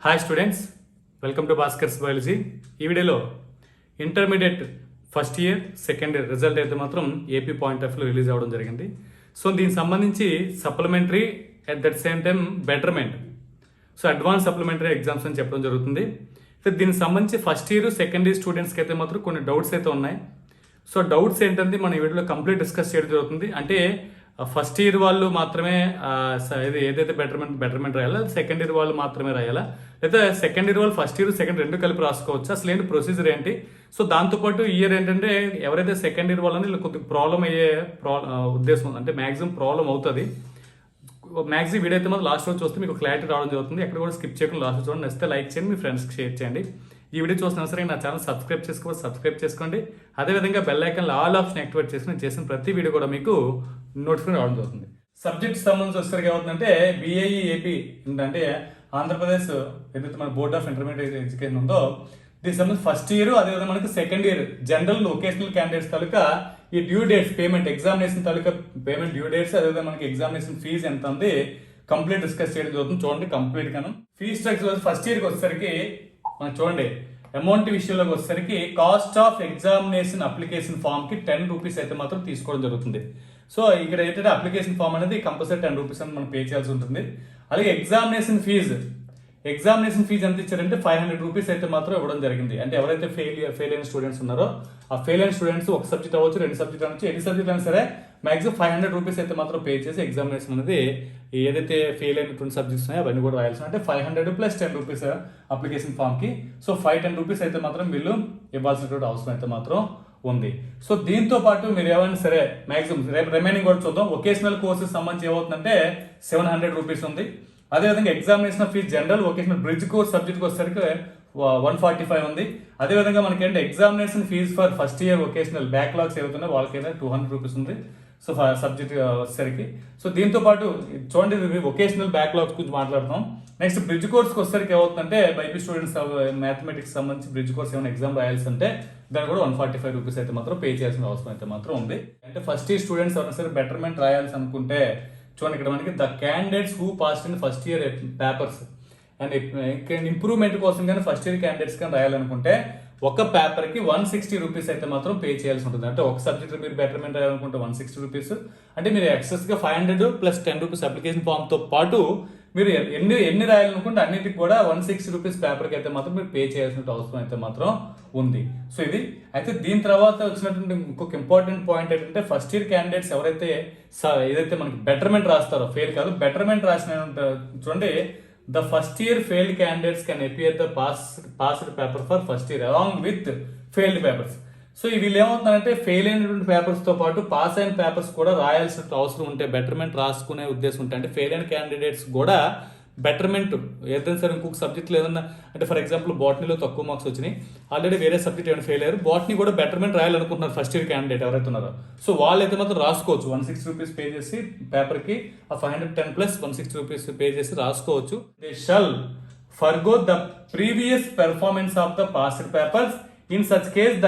Hi students, welcome to Bhaskar's biology. ఈ వీడియోలో intermediate first year second year result అయితే మాత్రం AP point of view release అవ్వడం జరిగింది. సో దీనికి సంబంధించి supplementary at that same time betterment, so advance supplementary exams అని చెప్పడం జరుగుతుంది. సో దీనికి సంబంధించి ఫస్ట్ ఇయర్ సెకండ్ ఇయర్ స్టూడెంట్స్కి అయితే మాత్రం కొన్ని డౌట్స్ అయితే ఉన్నాయి. సో డౌట్స్ ఏంటంటే మనం ఈ వీడియోలో కంప్లీట్ డిస్కస్ చేయడం జరుగుతుంది. అంటే ఫస్ట్ ఇయర్ వాళ్ళు మాత్రమే ఇది ఏదైతే బెటర్మెంట్ రాయాలా, సెకండ్ ఇయర్ వాళ్ళు మాత్రమే రాయాలా, లేదా సెకండ్ ఇయర్ వాళ్ళు ఫస్ట్ ఇయర్ సెకండ్ రెండు కలిపి రాసుకోవచ్చు, అసలు ఏంటి ప్రొసీజర్ ఏంటి? సో దాంతోపాటు ఇయర్ ఏంటంటే ఎవరైతే సెకండ్ ఇయర్ వాళ్ళని వీళ్ళు కొద్దిగా ప్రాబ్లం అయ్యే ఉద్దేశం ఉంది. అంటే మ్యాక్సిమం ప్రాబ్లం అవుతుంది. మ్యాక్సిమం వీడియో అయితే మాత్రం లాస్ట్ రోజు చూస్తే మీకు క్లారిటీ రావడం జరుగుతుంది. ఎక్కడ కూడా స్కిప్ చేయకుండా లాస్ట్ చూడండి. నచ్చితే లైక్ చేయండి, మీ ఫ్రెండ్స్కి షేర్ చేయండి. ఈ వీడియో చూసిన సరే నా ఛానల్ సబ్స్క్రైబ్ చేసుకోండి. అదేవిధంగా బెల్ ఐకాన్లో ఆల్ ఆప్షన్ యాక్టివేట్ చేసుకుని చేసిన ప్రతి వీడియో కూడా మీకు నోటిఫికేషన్ రావడం జరుగుతుంది. సబ్జెక్ట్ సంబంధించి వచ్చేసరికి ఏమవుతుందంటే BIE AP అంటే ఆంధ్రప్రదేశ్ ఏదైతే మన బోర్డ్ ఆఫ్ ఇంటర్మీడియట్ ఎడ్యుకేషన్ ఉందో దీనికి సంబంధించి ఫస్ట్ ఇయర్, అదేవిధంగా మనకి second year general vocational candidates తాలూకా ఈ డ్యూ డేట్స్ పేమెంట్, ఎగ్జామినేషన్ తాలూకా పేమెంట్ డ్యూ డేట్స్, అదేవిధంగా మనకి ఎగ్జామినేషన్ ఫీజు ఎంత ఉంది కంప్లీట్ డిస్కస్ చేయడం జరుగుతుంది. చూడండి కంప్లీట్ గాను ఫీజ్ స్ట్రక్చర్ ఫస్ట్ ఇయర్కి వచ్చేసరికి మనం చూడండి అమౌంట్ విషయంలోకి వచ్చేసరికి cost of examination application form కి 10 రూపీస్ అయితే మాత్రం తీసుకోవడం జరుగుతుంది. సో ఇక్కడ ఏంటంటే అప్లికేషన్ ఫామ్ అనేది కంపల్సరీ 10 రూపీస్ అని మనం పే చేయాల్సి ఉంటుంది. అలాగే ఎగ్జామినేషన్ ఫీజు ఎంత ఇచ్చారంటే 500 రూపీస్ అయితే మాత్రం ఇవ్వడం జరిగింది. అంటే ఎవరైతే ఫెయిల్ అయిన స్టూడెంట్స్ ఉన్నారో ఆ ఫెయిల్ అయిన స్టూడెంట్స్ ఒక సబ్జెక్ట్ అవ్వచ్చు, 2 సబ్జెక్ట్ అవ్వచ్చు, ఎన్ని సబ్జెక్ట్ అయినా సరే మాక్సిమం 500 రూపీస్ అయితే మాత్రం పే చేసి ఎగ్జామినేషన్ అనేది ఏదైతే ఫెయిల్ అయినటువంటి సబ్జెక్ట్స్ ఉన్నాయో అవన్నీ కూడా రాయాల్సి అంటే 500 ప్లస్ 10 రూపీస్ అప్లికేషన్ ఫామ్ కి. సో 510 రూపీస్ అయితే మాత్రం వీళ్ళు ఇవ్వాల్సినటువంటి అవసరం అయితే మాత్రం ఉంది. సో దీంతో పాటు మీరు ఏమైనా సరే మాక్సిమం రిమైనింగ్ కూడా చూద్దాం. వొకేషనల్ కోర్సెస్ సంబంధించి ఏమవుతుందంటే 700 రూపీస్ ఉంది. అదేవిధంగా examination fees general vocational bridge course సబ్జెక్ట్కి వచ్చేసరికి 145 ఉంది. అదేవిధంగా మనకేంటే examination fees for first year vocational backlogs ఏవైతున్నాయో వాళ్ళకైతే 200 రూపీస్ ఉంది. సో సబ్జెక్ట్ వచ్చేసరికి సో దీంతో పాటు చూడండి వొకేషనల్ బ్యాక్లాగ్స్ గురించి మాట్లాడతాం. నెక్స్ట్ బ్రిడ్జ్ కోర్స్కి వచ్చేసరికి ఏమవుతుందంటే బైపీ స్టూడెంట్స్ మ్యాథమెటిక్స్ సంబంధించి బ్రిడ్జ్ కోర్స్ ఏమైనా ఎగ్జామ్ రాయాల్సి అంటే దాన్ని కూడా 145 రూపీస్ అయితే మాత్రం పే చేయాల్సిన అవసరం అయితే మాత్రం ఉంది. అంటే ఫస్ట్ ఇయర్ స్టూడెంట్స్ ఎవరైనా సరే బెటర్మెంట్ రాయాల్సి అనుకుంటే చూడండి ఇక్కడ మనకి the candidates who passed in first year papers and improvement కోసం కానీ ఫస్ట్ ఇయర్ క్యాండిడేట్స్ కానీ రాయాలనుకుంటే ఒక పేపర్ కి 160 రూపీస్ అయితే మాత్రం పే చేయాల్సి ఉంటుంది. అంటే ఒక సబ్జెక్ట్ మీరు బెటర్మెంట్ రాయాలనుకుంటే 160 రూపీస్, అంటే మీరు ఎక్సెస్ గా 500 ప్లస్ 10 రూపీస్ అప్లికేషన్ ఫామ్ తో పాటు మీరు ఎన్ని రాయాలనుకుంటే అన్నిటికి కూడా 160 రూపీస్ పేపర్ కి అయితే మాత్రం మీరు పే చేయాల్సిన అవసరం అయితే మాత్రం ఉంది. సో ఇది అయితే దీని తర్వాత వచ్చినటువంటి ఇంకొక ఇంపార్టెంట్ పాయింట్ ఏంటంటే ఫస్ట్ ఇయర్ క్యాండిడేట్స్ ఎవరైతే ఏదైతే మనకి బెటర్మెంట్ రాస్తారో, ఫెయిల్ కాదు బెటర్మెంట్ రాసిన చూడండి, the first year failed candidates can appear the passed paper for first year along with failed papers. So వీళ్ళు ఏమవుతుందంటే ఫెయిల్ అయినటువంటి పేపర్స్ తో పాటు పాస్ అయిన పేపర్స్ కూడా రాయాల్సిన అవసరం ఉంటే బెటర్మెంట్ రాసుకునే ఉద్దేశం ఉంటే అంటే ఫెయిల్ అయిన క్యాండిడేట్స్ కూడా బెటర్మెంట్ ఏదైనా సరే ఇంకొక సబ్జెక్ట్లో ఏదన్నా అంటే ఫర్ ఎగ్జాంపుల్ బాటనీలో తక్కువ మార్క్స్ వచ్చినాయి, ఆల్రెడీ వేరే సబ్జెక్ట్ ఏమైనా ఫెయిల్ అయ్యారు, బాటనీ కూడా బెటర్మెంట్ రాయాలనుకుంటున్నారు ఫస్ట్ ఇయర్ క్యాండిడేట్ ఎవరైతే ఉన్నారో, సో వాళ్ళైతే మాత్రం రాసుకోవచ్చు. 160 రూపీస్ పే చేసి పేపర్కి ఆ 510 ప్లస్ 160 రూపీస్ పే చేసి రాసుకోవచ్చు. They shall forgo the previous performance of the passed papers. In such case the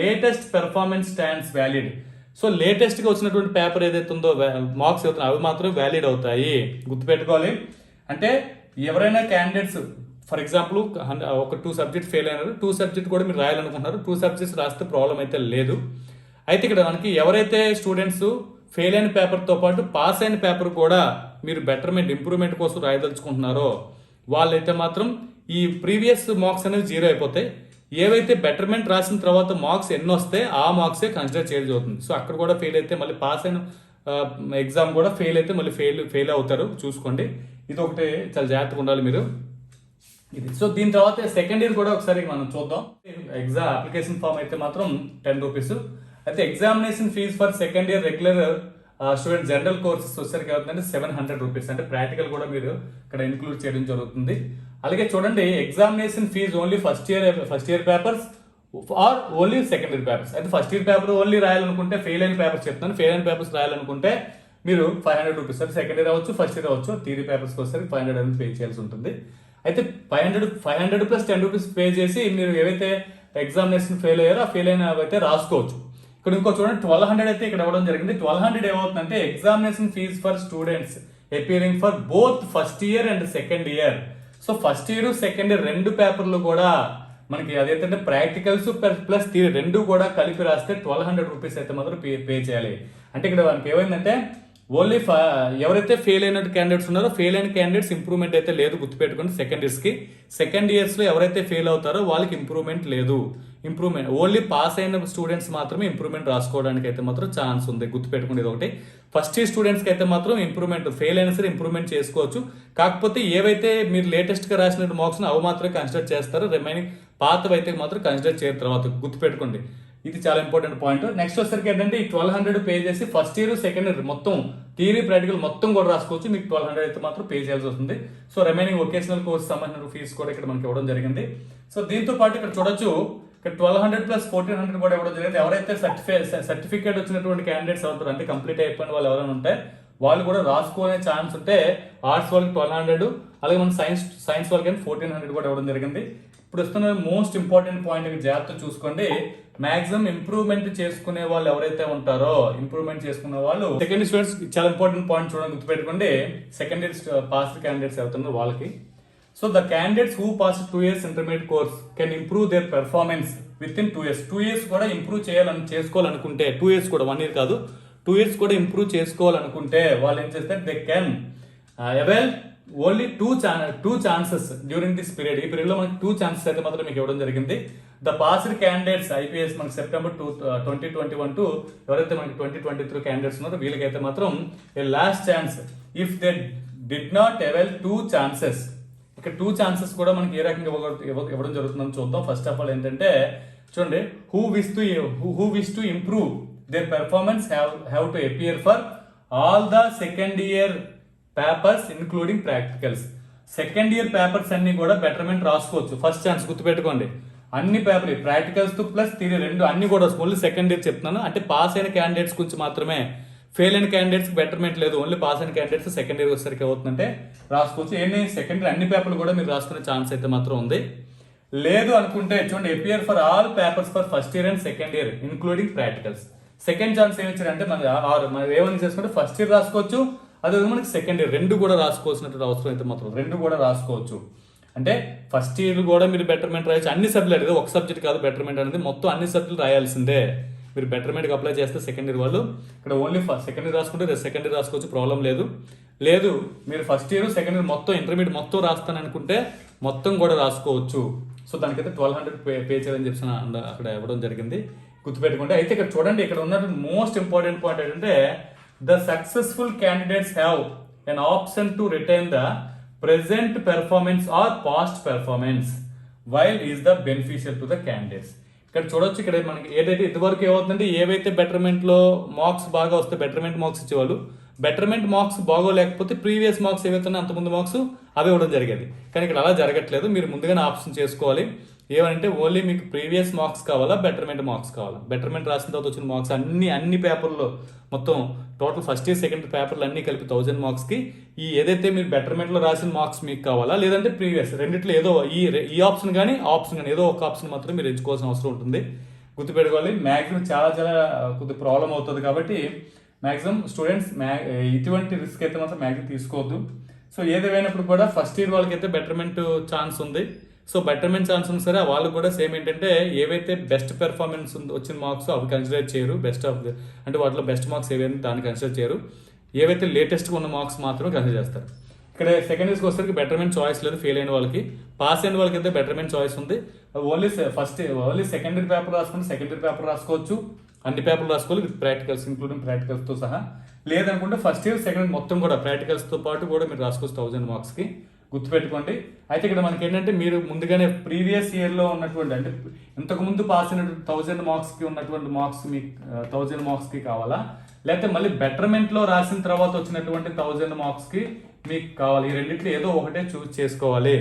latest performance stands valid. So latest గా వచ్చినటువంటి పేపర్ ఏదైతే ఉందో మార్క్స్ అవుతున్నాయి అవి మాత్రం వ్యాలిడ్ అవుతాయి, గుర్తుపెట్టుకోవాలి. అంటే ఎవరైనా క్యాండిడేట్స్ ఫర్ ఎగ్జాంపుల్ ఒక 2 సబ్జెక్ట్ ఫెయిల్ అయినారు, 2 సబ్జెక్ట్ కూడా మీరు రాయాలనుకుంటున్నారు, 2 సబ్జెక్ట్స్ రాస్తే ప్రాబ్లం అయితే లేదు. అయితే ఇక్కడ మనకి ఎవరైతే స్టూడెంట్స్ ఫెయిల్ అయిన పేపర్తో పాటు పాస్ అయిన పేపర్ కూడా మీరు బెటర్మెంట్ ఇంప్రూవ్మెంట్ కోసం రాయదలుచుకుంటున్నారో వాళ్ళైతే మాత్రం ఈ ప్రీవియస్ మార్క్స్ అనేవి 0 అయిపోతాయి. ఏవైతే బెటర్మెంట్ రాసిన తర్వాత మార్క్స్ ఎన్ని వస్తే ఆ మార్క్సే కన్సిడర్ చేయడం జరుగుతుంది. సో అక్కడ కూడా ఫెయిల్ అయితే మళ్ళీ పాస్ అయిన ఎగ్జామ్ కూడా ఫెయిల్ అయితే మళ్ళీ ఫెయిల్ అవుతారు, చూసుకోండి. ఇది ఒకటి చాలా జాగ్రత్తగా ఉండాలి మీరు ఇది. సో దీని తర్వాత సెకండ్ ఇయర్ కూడా ఒకసారి మనం చూద్దాం. అప్లికేషన్ ఫామ్ అయితే మాత్రం 10 రూపీస్. అయితే examination fees for second year regular student general courses వచ్చేసరికి అవుతుందంటే 700 రూపీస్. అంటే ప్రాక్టికల్ కూడా మీరు ఇక్కడ ఇన్క్లూడ్ చేయడం జరుగుతుంది. అలాగే చూడండి examination fees only first year papers or only second year papers. అయితే ఫస్ట్ ఇయర్ పేపర్ ఓన్లీ రాయాలనుకుంటే ఫెయిల్ అయిన పేపర్స్ చెప్తాను, ఫెయిల్ అయిన పేపర్స్ రాయాలనుకుంటే మీరు 500 రూపీస్, అంటే సెకండ్ ఇయర్ అవ్వచ్చు ఫస్ట్ ఇయర్ అవ్వచ్చు, థియరీ పేపర్స్కి వచ్చేసరికి 500 అనేది పే చేయాల్సి ఉంటుంది. అయితే 500 ప్లస్ 10 రూపీస్ పే చేసి మీరు ఏవైతే ఎగ్జామినేషన్ ఫెయిల్ అయ్యారో ఆ ఫెయిల్ అయిన అయితే రాసుకోవచ్చు. ఇక్కడ ఇంకో చూడండి 1200 అయితే ఇక్కడ ఇవ్వడం జరిగింది. 1200 ఏమవుతుందంటే examination fees for students appearing for both first year and second year. So first year second year రెండు పేపర్లు కూడా మనకి అదేంటంటే ప్రాక్టికల్స్ ప్లస్ థియరీ రెండు కూడా కలిపి రాస్తే 1200 రూపీస్ అయితే మాత్రం పే చేయాలి. అంటే ఇక్కడ మనకి ఏమైందంటే ఓన్లీ ఎవరైతే ఫెయిల్ అయిన క్యాండిడేట్స్ ఉన్నారో ఫెయిల్ అయిన క్యాండిడేట్స్ ఇంప్రూవ్మెంట్ అయితే లేదు, గుర్తుపెట్టుకోండి. సెకండ్ ఇయర్స్ లో ఎవరైతే ఫెయిల్ అవుతారో వాళ్ళకి ఇంప్రూవ్మెంట్ లేదు. ఇంప్రూవ్మెంట్ ఓన్లీ పాస్ అయిన స్టూడెంట్స్ మాత్రమే ఇంప్రూవ్మెంట్ రాసుకోవడానికి అయితే మాత్రం ఛాన్స్ ఉంది, గుర్తుపెట్టుకోండి. ఇది ఒకటి. ఫస్ట్ ఇయర్ స్టూడెంట్స్కి అయితే మాత్రం ఇంప్రూవ్మెంట్ ఫెయిల్ అయినా సరే ఇంప్రూవ్మెంట్ చేసుకోవచ్చు. కాకపోతే ఏవైతే మీరు లేటెస్ట్గా రాసిన మార్క్స్ అవి మాత్రమే కన్సిడర్ చేస్తారో, రిమైనింగ్ పాతవి అయితే మాత్రం కన్సిడర్ చేయరు తర్వాత, గుర్తుపెట్టుకోండి. ఇది చాలా ఇంపార్టెంట్ పాయింట్. నెక్స్ట్ వచ్చేసరికి ఏంటంటే ఈ 1200 పే చేసి ఫస్ట్ ఇయర్ సెకండ్ ఇయర్ మొత్తం థియరీ ప్రాక్టికల్ మొత్తం కూడా రాసుకోవచ్చు. మీకు 1200 అయితే మాత్రం పే చేయాల్సి వస్తుంది. సో రిమైనింగ్ వొకేషనల్ కోర్స్ సంబంధించిన ఫీజు కూడా ఇక్కడ మనకి ఇవ్వడం జరిగింది. సో దీంతో పాటు ఇక్కడ చూడొచ్చు, ఇక్కడ 1200 ప్లస్ 1400 కూడా ఇవ్వడం జరిగింది. ఎవరైతే సర్టిఫికేట్ వచ్చినటువంటి క్యాండిడేట్స్ అవుతారు, అంటే కంప్లీట్ అయిపోయిన వాళ్ళు ఎవరైనా ఉంటే వాళ్ళు కూడా రాసుకునే ఛాన్స్ ఉంటే ఆర్ట్స్ వాళ్ళకి 1200, అలాగే మన సైన్స్ వాళ్ళకి 1400 కూడా ఇవ్వడం జరిగింది. ఇప్పుడు వస్తున్న మోస్ట్ ఇంపార్టెంట్ పాయింట్ జాగ్రత్త చూసుకోండి. మాక్సిమం ఇంప్రూవ్మెంట్ చేసుకునే వాళ్ళు ఎవరైతే ఉంటారో, ఇంప్రూవ్మెంట్ చేసుకునే వాళ్ళు సెకండ్ స్టూడెంట్స్ చాలా ఇంపార్టెంట్ పాయింట్ చూడండి, గుర్తుపెట్టుకోండి. సెకండ్ ఇయర్ పాస్డ్ క్యాండిడేట్స్ అవుతున్నారు వాళ్ళకి. So the candidates who pass 2 years intermediate course can improve their performance with in 2 years. 2 years కూడా ఇంప్రూవ్ చేసుకోవాలనుకుంటే 2 years కూడా 1 year కాదు, 2 years కూడా ఇంప్రూవ్ చేసుకోవాలనుకుంటే వాళ్ళు ఏం చేస్తారు, they can avail only two chances during this period. ఈ పీరియడ్ లో మనకి 2 ఛాన్సెస్ అయితే మాత్రం మీకు ఇవ్వడం జరిగింది. ద పాస్డ్ క్యాండిడేట్స్ ఐపీఎస్ మనకి సెప్టెంబర్ 2021 టు ఎవరైతే మనకి 2023 క్యాండిడేట్స్ ఉన్నారో వీళ్ళకైతే మాత్రం a last chance if they did not avail 2 chances. ఇక్కడ 2 chances కూడా మనకి ఏ రకంగా ఇవ్వడం జరుగుతుందని చూద్దాం. ఫస్ట్ ఆఫ్ ఆల్ ఏంటంటే చూడండి, who wish to improve their performance have to appear for all the second year papers including practicals. Second year papers అన్ని కూడా బెటర్మెంట్ రాసుకోవచ్చు. ఫస్ట్ ఛాన్స్ గుర్తుపెట్టుకోండి, అన్ని పేపర్ ప్రాక్టికల్స్ తో ప్లస్ థియరీ రెండు అన్ని కూడా ఓన్లీ సెకండ్ ఇయర్ చెప్తున్నాను. అంటే పాస్ అయిన క్యాండిడేట్స్ గురించి మాత్రమే, ఫెయిల్ అయిన క్యాండిడేట్స్ బెటర్మెంట్ లేదు. ఓన్లీ పాస్ అయిన క్యాండిడేట్స్ సెకండ్ ఇయర్ వచ్చేసరికి అవుతుందంటే రాసుకోవచ్చు. ఏంటి సెకండ్ ఇయర్ అన్ని పేపర్లు కూడా మీరు రాసుకునే ఛాన్స్ అయితే మాత్రం ఉంది. లేదు అనుకుంటే చూడండి, appear for all papers for first year and second year including practicals. Second chance ఏమి ఇచ్చారంటే మనం ఏమని చేసుకుంటే ఫస్ట్ ఇయర్ రాసుకోవచ్చు, అదే మనకి సెకండ్ ఇయర్ రెండు కూడా రాసుకోవాల్సినటువంటి అవసరం అయితే మాత్రం రెండు కూడా రాసుకోవచ్చు. అంటే ఫస్ట్ ఇయర్ కూడా మీరు బెటర్మెంట్ రాయొచ్చు, అన్ని సబ్జెక్ట్, ఒక సబ్జెక్ట్ కాదు బెటర్మెంట్ అనేది, మొత్తం అన్ని సబ్జెక్టులు రాయాల్సిందే. మీరు బెటర్మెంట్కి అప్లై చేస్తే సెకండ్ ఇయర్ వాళ్ళు ఇక్కడ ఓన్లీ సెకండ్ ఇయర్ రాసుకుంటే సెకండ్ ఇయర్ రాసుకోవచ్చు, ప్రాబ్లం లేదు. మీరు ఫస్ట్ ఇయర్ సెకండ్ ఇయర్ మొత్తం ఇంటర్మీడియట్ మొత్తం రాస్తాను అనుకుంటే మొత్తం కూడా రాసుకోవచ్చు. సో దానికైతే 1200 పే చేయాలని చెప్పి అక్కడ ఇవ్వడం జరిగింది, గుర్తుపెట్టుకుంటే. అయితే ఇక్కడ చూడండి, ఇక్కడ ఉన్నటువంటి మోస్ట్ ఇంపార్టెంట్ పాయింట్ ఏంటంటే the successful candidates have an option to retain the present performance or past performance while is the beneficial to the candidates. ఇక్కడ చూడొచ్చు, ఇక్కడ మనకి ఏదైతే ఇదివరకు ఏమవుతుందంటే ఏవైతే బెటర్మెంట్ లో మార్క్స్ బాగా వస్తే బెటర్మెంట్ మార్క్స్ ఇచ్చేవాళ్ళు, బెటర్మెంట్ మార్క్స్ బాగోలేకపోతే ప్రీవియస్ మార్క్స్ ఏవైతే అంతకుముందు మార్క్స్ అవి ఇవ్వడం జరిగేది. కానీ ఇక్కడ అలా జరగట్లేదు, మీరు ముందుగానే ఆప్షన్ చేసుకోవాలి. ఏమంటే ఓన్లీ మీకు ప్రీవియస్ మార్క్స్ కావాలా, బెటర్మెంట్ మార్క్స్ కావాలా. బెటర్మెంట్ రాసిన తర్వాత వచ్చిన మార్క్స్ అన్ని పేపర్లో మొత్తం టోటల్ ఫస్ట్ ఇయర్ సెకండ్ పేపర్లు అన్ని కలిపి 1000 మార్క్స్కి ఈ ఏదైతే మీరు బెటర్మెంట్లో రాసిన మార్క్స్ మీకు కావాలా, లేదంటే ప్రీవియస్ రెండిట్లో ఏదో ఈ ఆప్షన్ కానీ ఆప్షన్ కానీ ఏదో ఒక ఆప్షన్ మాత్రం మీరు ఎంచుకోవాల్సిన అవసరం ఉంటుంది, గుర్తుపెట్టుకోవాలి. మ్యాక్సిమం చాలా కొద్దిగా ప్రాబ్లం అవుతుంది కాబట్టి మ్యాక్సిమం స్టూడెంట్స్ ఇటువంటి రిస్క్ అయితే మాత్రం మ్యాక్సిమం తీసుకోవద్దు. సో ఏదేమైనప్పుడు కూడా ఫస్ట్ ఇయర్ వాళ్ళకైతే బెటర్మెంట్ ఛాన్స్ ఉంది. సో బెటర్మెంట్ ఛాన్స్ ఉంది సరే, వాళ్ళు కూడా సేమ్ ఏంటంటే ఏవైతే బెస్ట్ పెర్ఫార్మెన్స్ వచ్చిన మార్క్స్ అవి కన్సిడర్ చేయరు, అంటే వాటిలో బెస్ట్ మార్క్స్ ఏవైతే దాన్ని కన్సిడర్ చేయరు, ఏవైతే లేటెస్ట్గా ఉన్న మార్క్స్ మాత్రమే కన్సిడర్ చేస్తారు. ఇక్కడ సెకండ్ ఇయర్స్కి వచ్చేసరికి బెటర్మెంట్ చాయిస్ లేదు. ఫెయిల్ అయిన వాళ్ళకి, పాస్ అయిన వాళ్ళకి అయితే బెటర్మెంట్ చాయిస్ ఉంది. ఓన్లీ సెకండ్ ఇయర్ పేపర్ రాసుకుంటే సెకండ్ ఇయర్ పేపర్ రాసుకోవచ్చు, అన్ని పేపర్లు రాసుకోవాలి విత్ ప్రాక్టికల్స్ ఇంక్లూడింగ్ ప్రాక్టికల్స్తో సహా. లేదనుకుంటే ఫస్ట్ ఇయర్ సెకండ్ మొత్తం కూడా ప్రాక్టికల్స్తో పాటు కూడా మీరు రాసుకోవచ్చు 1000 మార్క్స్కి, గుర్తుపెట్టుకోండి. అయితే ఇక్కడ మనకి ఏంటంటే మీరు ముందుగానే ప్రీవియస్ ఇయర్లో ఉన్నటువంటి, అంటే ఇంతకుముందు పాస్ అయిన 1000 మార్క్స్కి ఉన్నటువంటి మార్క్స్ మీకు 1000 మార్క్స్కి కావాలా, లేకపోతే మళ్ళీ బెటర్మెంట్లో రాసిన తర్వాత వచ్చినటువంటి 1000 మార్క్స్కి మీకు కావాలి. ఈ రెండిట్లో ఏదో ఒకటే చూస్ చేసుకోవాలి.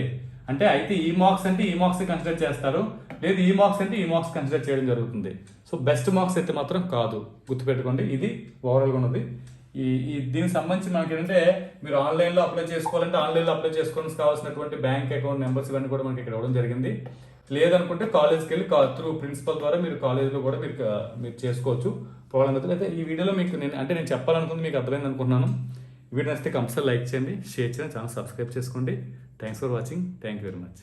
అంటే అయితే ఈ మార్క్స్ అంటే ఈ మార్క్స్ కన్సిడర్ చేస్తారు, లేదు ఈ మార్క్స్ అంటే ఈ మార్క్స్ కన్సిడర్ చేయడం జరుగుతుంది. సో బెస్ట్ మార్క్స్ అయితే మాత్రం కాదు, గుర్తుపెట్టుకోండి. ఇది ఓవరాల్గా ఉన్నది. దీనికి సంబంధించి మనకి ఏంటంటే మీరు ఆన్లైన్లో అప్లై చేసుకోవాలంటే ఆన్లైన్లో అప్లై చేసుకోవడానికి కావాల్సినటువంటి బ్యాంక్ అకౌంట్ నెంబర్స్ ఇవన్నీ కూడా మనకి ఇక్కడ ఇవ్వడం జరిగింది. లేదనుకుంటే కాలేజ్కి వెళ్ళి త్రూ ప్రిన్సిపల్ ద్వారా మీరు కాలేజ్లో కూడా మీరు చేసుకోవచ్చు. ప్రాబ్లం అయితే ఈ వీడియోలో మీకు నేను చెప్పాలనుకుంది మీకు అర్థమైంది అనుకుంటున్నాను. వీడియో నచ్చితే కంపల్సరీ లైక్ చేయండి, షేర్ చేయండి, ఛానల్ సబ్స్క్రైబ్ చేసుకోండి. Thanks for watching. Thank you very much.